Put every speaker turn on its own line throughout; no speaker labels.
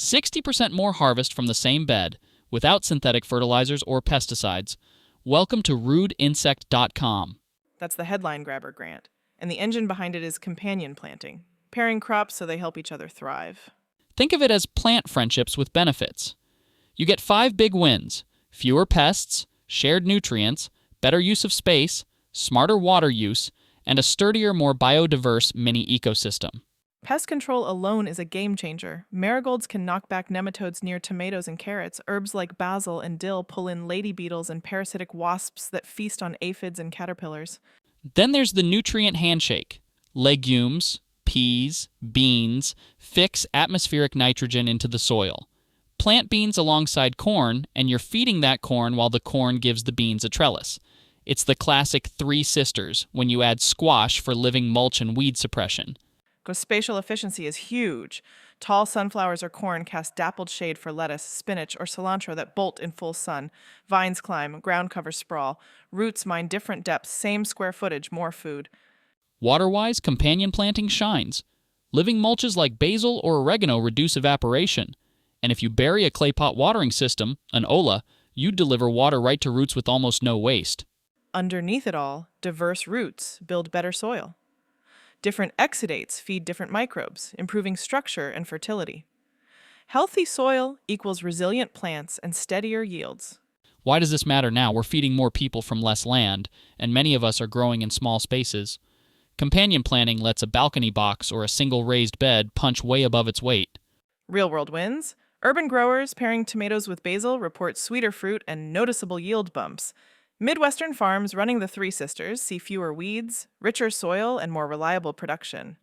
60% more harvest from the same bed, without synthetic fertilizers or pesticides. Welcome to rudeinsect.com.
That's the headline grabber, Grant. And the engine behind it is companion planting, pairing crops so they help each other thrive.
Think of it as plant friendships with benefits. You get 5 big wins: fewer pests, shared nutrients, better use of space, smarter water use, and a sturdier, more biodiverse mini ecosystem.
Pest control alone is a game changer. Marigolds can knock back nematodes near tomatoes and carrots. Herbs like basil and dill pull in lady beetles and parasitic wasps that feast on aphids and caterpillars.
Then there's the nutrient handshake. Legumes, peas, beans fix atmospheric nitrogen into the soil. Plant beans alongside corn, and you're feeding that corn while the corn gives the beans a trellis. It's the classic three sisters when you add squash for living mulch and weed suppression.
Spatial efficiency is huge. Tall sunflowers or corn cast dappled shade for lettuce, spinach, or cilantro that bolt in full sun. Vines climb, ground cover sprawl. Roots mine different depths, same square footage, more food.
Water-wise, companion planting shines. Living mulches like basil or oregano reduce evaporation. And if you bury a clay pot watering system, an OLA, you deliver water right to roots with almost no waste.
Underneath it all, diverse roots build better soil. Different exudates feed different microbes, improving structure and fertility. Healthy soil equals resilient plants and steadier yields.
Why does this matter now? We're feeding more people from less land, and many of us are growing in small spaces. Companion planting lets a balcony box or a single raised bed punch way above its weight.
Real-world wins. Urban growers pairing tomatoes with basil report sweeter fruit and noticeable yield bumps. Midwestern farms running the Three Sisters see fewer weeds, richer soil, and more reliable production.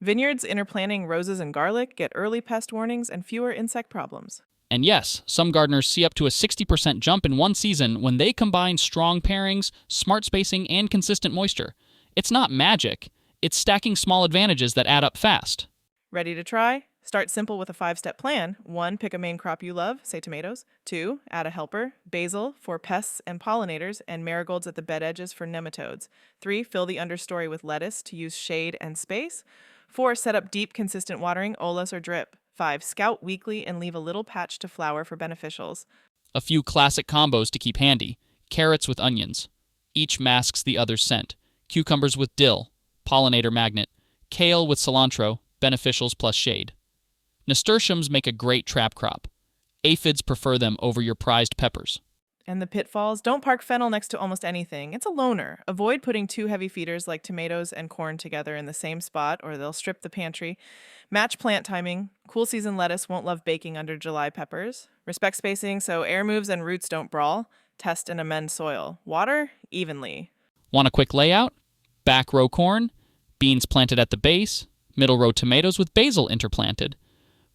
Vineyards interplanting roses and garlic get early pest warnings and fewer insect problems.
And yes, some gardeners see up to a 60% jump in one season when they combine strong pairings, smart spacing, and consistent moisture. It's not magic. It's stacking small advantages that add up fast.
Ready to try? Start simple with a 5-step plan. 1. Pick a main crop you love, say tomatoes. 2. Add a helper, basil, for pests and pollinators, and marigolds at the bed edges for nematodes. 3. Fill the understory with lettuce to use shade and space. 4. Set up deep, consistent watering, olas or drip. 5. Scout weekly and leave a little patch to flower for beneficials.
A few classic combos to keep handy. Carrots with onions. Each masks the other's scent. Cucumbers with dill. Pollinator magnet. Kale with cilantro. Beneficials plus shade. Nasturtiums make a great trap crop. Aphids prefer them over your prized peppers.
And the pitfalls? Don't park fennel next to almost anything. It's a loner. Avoid putting too heavy feeders like tomatoes and corn together in the same spot or they'll strip the pantry. Match plant timing. Cool season lettuce won't love baking under July peppers. Respect spacing so air moves and roots don't brawl. Test and amend soil. Water evenly.
Want a quick layout? Back row corn, beans planted at the base, middle row tomatoes with basil interplanted.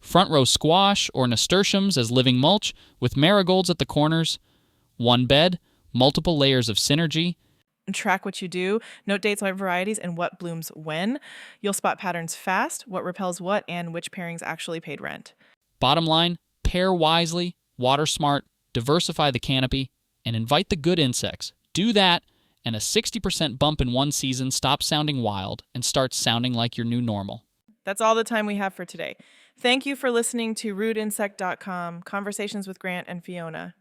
Front row squash or nasturtiums as living mulch with marigolds at the corners. One bed, multiple layers of synergy.
Track what you do, note dates on varieties and what blooms when. You'll spot patterns fast, what repels what, and which pairings actually paid rent.
Bottom line, pair wisely, water smart, diversify the canopy, and invite the good insects. Do that, and a 60% bump in one season stops sounding wild and starts sounding like your new normal.
That's all the time we have for today. Thank you for listening to rudeinsect.com, Conversations with Grant and Fiona.